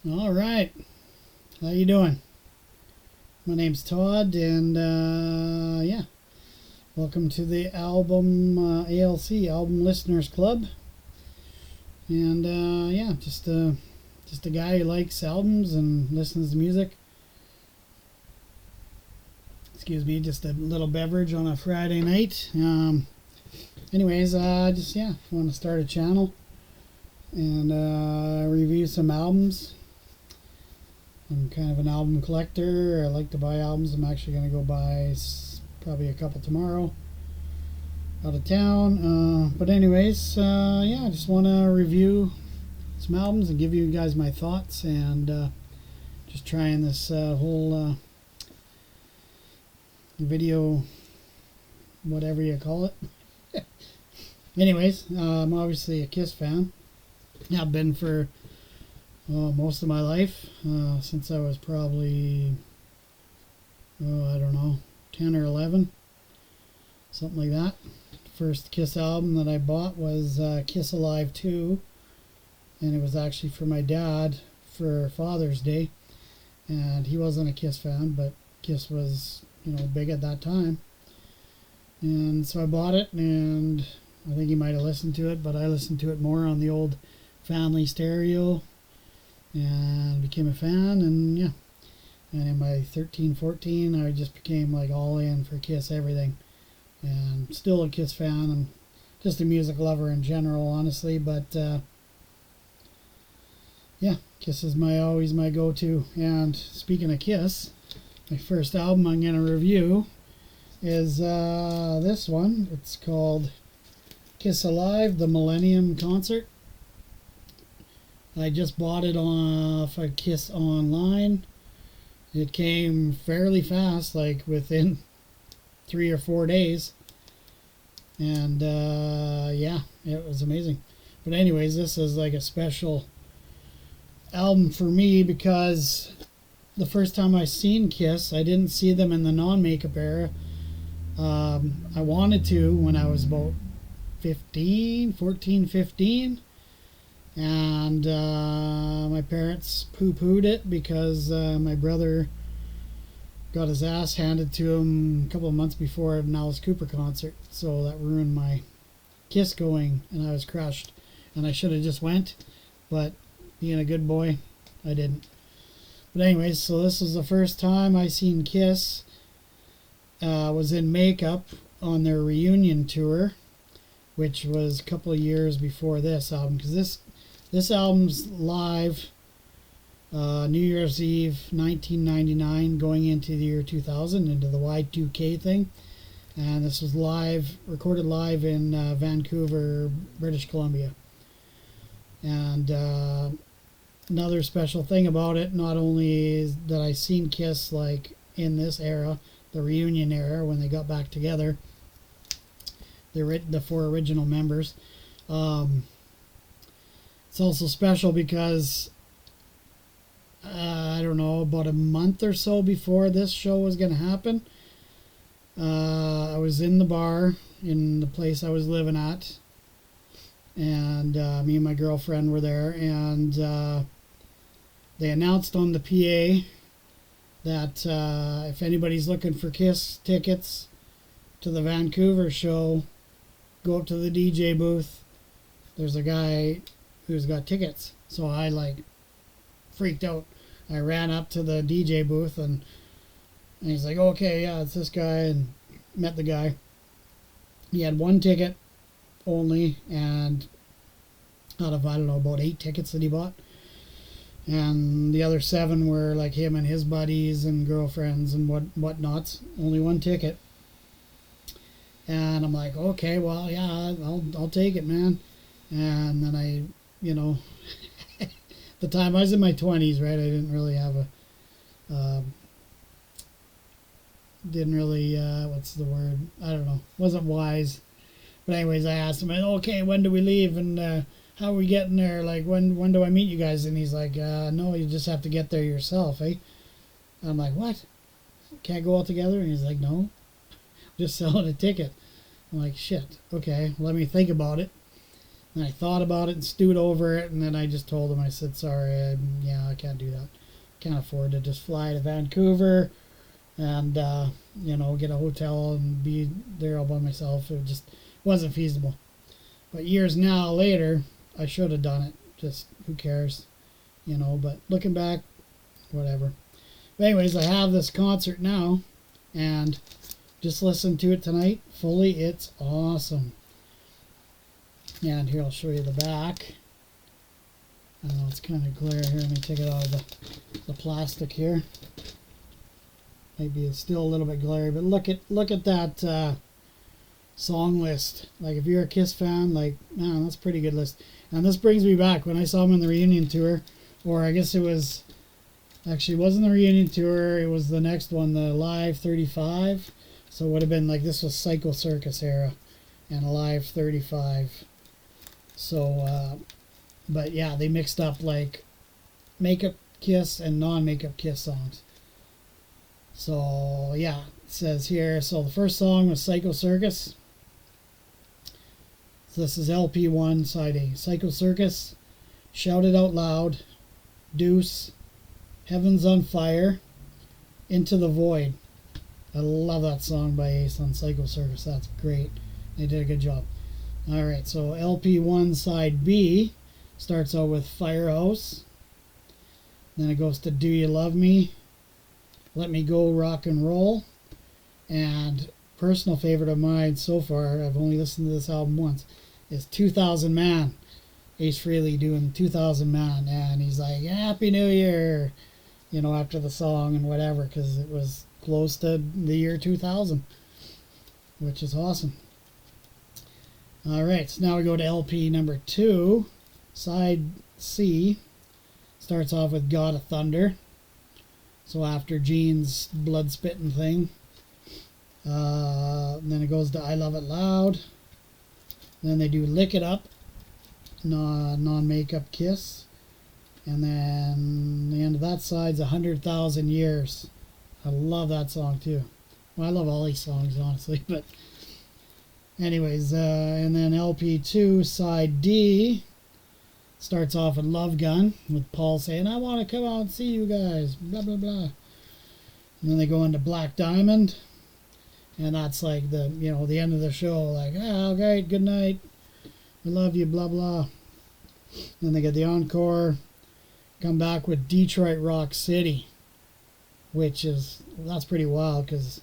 All right. How you doing? My name's Todd, and yeah, welcome to the A.L.C. Album Listeners Club. And yeah, just a guy who likes albums and listens to music. Excuse me, just a little beverage on a Friday night. Anyways, just yeah, want to start a channel and review some albums. I'm kind of an album collector. I like to buy albums. I'm actually going to go buy probably a couple tomorrow out of town. But anyways, yeah, I just want to review some albums and give you guys my thoughts, and just trying this whole video, whatever you call it. Anyways, I'm obviously a Kiss fan. I've been for most of my life, since I was probably, I don't know, 10 or 11, something like that. First Kiss album that I bought was Kiss Alive 2, and it was actually for my dad for Father's Day, and he wasn't a Kiss fan, but Kiss was, big at that time, and so I bought it, and I think he might have listened to it, but I listened to it more on the old family stereo, and became a fan, and yeah, and in my 13, 14, I just became like all in for Kiss everything, and still a Kiss fan. I'm just a music lover in general, honestly, but yeah, Kiss is always my go-to. And speaking of Kiss, my first album I'm going to review is this one. It's called Kiss Alive, the Millennium Concert. I just bought it off of Kiss Online. It came fairly fast, like within 3 or 4 days. And yeah, it was amazing. But anyways, this is like a special album for me because the first time I seen Kiss, I didn't see them in the non-makeup era. I wanted to when I was about 14, 15. And my parents poo-pooed it because my brother got his ass handed to him a couple of months before an Alice Cooper concert, so that ruined my Kiss going, and I was crushed. And I should have just went, but being a good boy, I didn't. But anyways, so this is the first time I seen Kiss. Was in makeup on their reunion tour, which was a couple of years before this album, because this album's live New Year's Eve 1999 going into the year 2000, into the Y2K thing. And this was recorded live in Vancouver, British Columbia. And another special thing about it, not only is that I seen Kiss like in this era, the reunion era, when they got back together, the 4 original members. It's also special because, I don't know, about a month or so before this show was going to happen, I was in the bar in the place I was living at, and me and my girlfriend were there, and they announced on the PA that if anybody's looking for Kiss tickets to the Vancouver show, go up to the DJ booth. There's a guy who's got tickets. So I freaked out. I ran up to the DJ booth, and he's like, okay, yeah, it's this guy, and met the guy. He had 1 ticket only, and out of, I don't know, about 8 tickets that he bought. And the other 7 were like him and his buddies and girlfriends and whatnots. Only 1 ticket. And I'm like, okay, well, yeah, I'll take it, man. And then I, the time I was in my 20s, right? I didn't really have what's the word? I don't know. Wasn't wise. But anyways, I asked him, okay, when do we leave? And how are we getting there? Like, when do I meet you guys? And he's like, no, you just have to get there yourself, eh? I'm like, what? Can't go all together? And he's like, no, just selling a ticket. I'm like, shit, okay, let me think about it. And I thought about it and stewed over it, and then I just told him, I said, sorry, yeah, I can't do that. Can't afford to just fly to Vancouver and, get a hotel and be there all by myself. It just wasn't feasible. But years now later, I should have done it. Just who cares, but looking back, whatever. But anyways, I have this concert now, and just listen to it tonight fully. It's awesome. And here, I'll show you the back. I know it's kind of glare here. Let me take it out of the plastic here. Maybe it's still a little bit glary, but look at that song list. Like, if you're a Kiss fan, like, man, that's a pretty good list. And this brings me back when I saw them on the reunion tour, or I guess it was, actually, it wasn't the reunion tour, it was the next one, the Live 35. So it would have been like, this was Psycho Circus era and Live 35. So, but yeah, they mixed up like makeup Kiss and non-makeup Kiss songs. So yeah, it says here, so the first song was Psycho Circus. So this is LP1 side A. Psycho Circus, Shout It Out Loud, Deuce, Heaven's on Fire, Into the Void. I love that song by Ace on Psycho Circus. That's great. They did a good job. Alright, so LP1 side B starts out with Firehouse. Then it goes to Do You Love Me, Let Me Go, Rock and Roll. And personal favorite of mine so far, I've only listened to this album once, is 2000 Man. Ace Frehley doing 2000 Man. And he's like, Happy New Year, after the song and whatever, because it was close to the year 2000, which is awesome. Alright, so now we go to LP number 2, side C. Starts off with God of Thunder. So after Gene's blood spitting thing. Then it goes to I Love It Loud. Then they do Lick It Up, non-makeup Kiss. And then the end of that side's 100,000 Years. I love that song too. Well, I love all these songs, honestly, but anyways, and then LP2 side D starts off with Love Gun, with Paul saying, I want to come out and see you guys, blah, blah, blah. And then they go into Black Diamond, and that's like the end of the show, like, okay, good night, we love you, blah, blah. Then they get the encore, come back with Detroit Rock City, that's pretty wild, because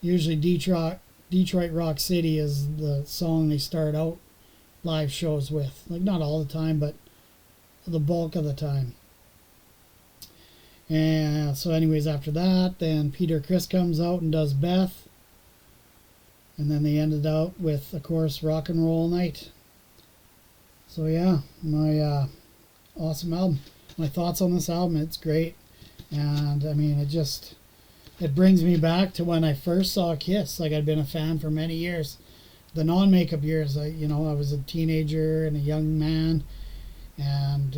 usually Detroit Rock City is the song they start out live shows with. Like, not all the time, but the bulk of the time. And so anyways, after that, then Peter Criss comes out and does Beth. And then they ended out with, of course, Rock and Roll Night. So yeah, my awesome album. My thoughts on this album, it's great. And I mean, it brings me back to when I first saw Kiss. Like, I'd been a fan for many years. The non-makeup years, I was a teenager and a young man. And,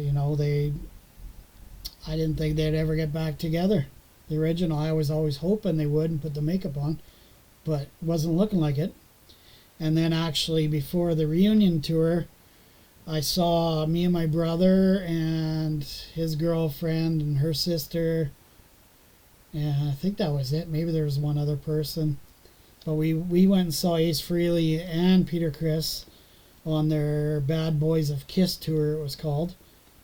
I didn't think they'd ever get back together. The original, I was always hoping they would and put the makeup on. But it wasn't looking like it. And then actually, before the reunion tour, I saw me and my brother and his girlfriend and her sister. And I think that was it. Maybe there was one other person. But we went and saw Ace Frehley and Peter Criss on their Bad Boys of Kiss tour, it was called.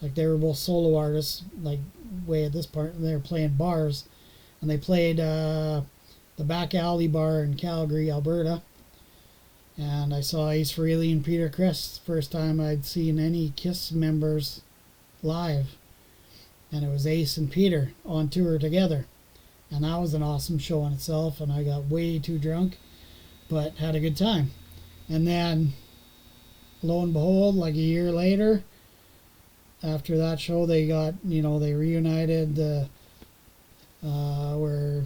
Like, they were both solo artists, like, way at this part. They were playing bars. And they played the Back Alley Bar in Calgary, Alberta. And I saw Ace Frehley and Peter Criss. First time I'd seen any Kiss members live. And it was Ace and Peter on tour together. And that was an awesome show in itself. And I got way too drunk, but had a good time. And then, lo and behold, like a year later, after that show, they got, they reunited, where,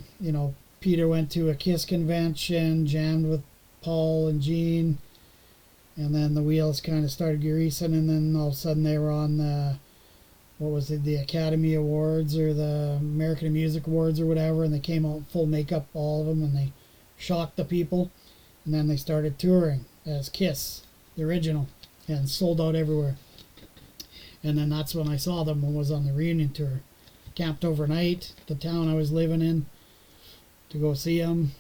Peter went to a Kiss convention, jammed with Paul and Gene, and then the wheels kind of started greasing, and then all of a sudden they were on the Academy Awards or the American Music Awards or whatever, and they came out full makeup, all of them, and they shocked the people, and then they started touring as Kiss, the original. and sold out everywhere. And then that's when I saw them, when I was on the reunion tour. Camped overnight, the town I was living in, to go see them.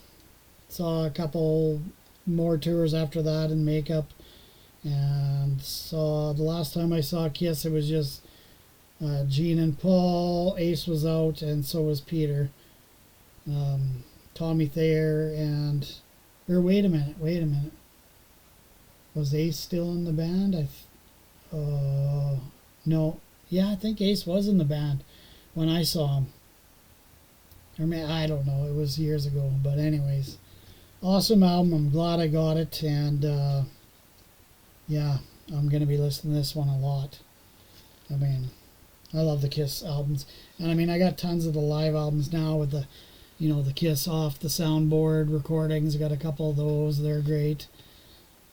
Saw a couple more tours after that in makeup. And saw, the last time I saw Kiss, it was just Gene and Paul. Ace was out, and so was Peter. Tommy Thayer and... Or wait a minute. Was Ace still in the band? No. Yeah, I think Ace was in the band when I saw him. Or I don't know. It was years ago. But anyways, awesome album. I'm glad I got it. And yeah, I'm going to be listening to this one a lot. I mean, I love the Kiss albums. And I mean, I got tons of the live albums now with the, you know, the Kiss off the soundboard recordings. I got a couple of those. They're great.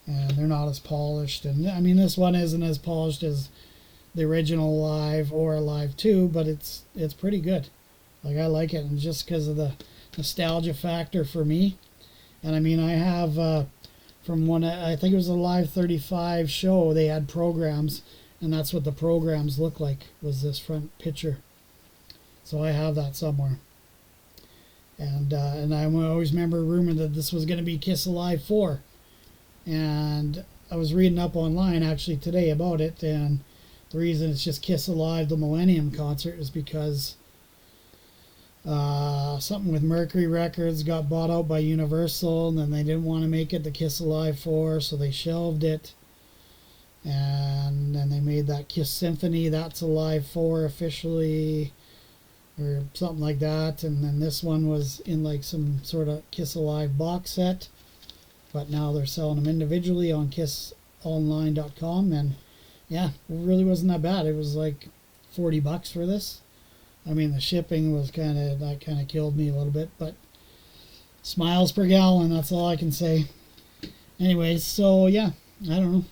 And they're not as polished. And I mean, this one isn't as polished as the original live or Live 2, but it's pretty good. Like, I like it, and just because of the nostalgia factor for me. And I mean, I have from one, I think it was a Live 35 show, they had programs, and that's what the programs look like, was this front picture. So I have that somewhere. And I always remember a rumor that this was going to be Kiss Alive 4. And I was reading up online actually today about it, and the reason it's just Kiss Alive the Millennium Concert is because something with Mercury Records got bought out by Universal, and then they didn't want to make it the Kiss Alive 4, so they shelved it. And then they made that Kiss Symphony, that's Alive 4 officially, or something like that. And then this one was in like some sort of Kiss Alive box set, but now they're selling them individually on kissonline.com. And yeah, it really wasn't that bad. It was like $40 for this. I mean, the shipping was that kind of killed me a little bit, but smiles per gallon, that's all I can say. Anyways, so yeah, I don't know.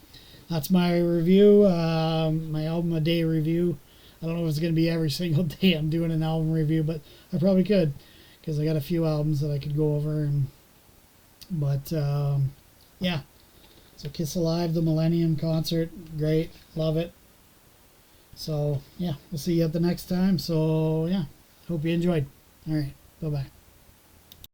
That's my review, my album a day review. I don't know if it's going to be every single day I'm doing an album review, but I probably could, because I got a few albums that I could go over. But yeah, so Kiss Alive, the Millennium Concert, great, love it. So yeah, we'll see you at the next time. So yeah, hope you enjoyed. All right, bye-bye.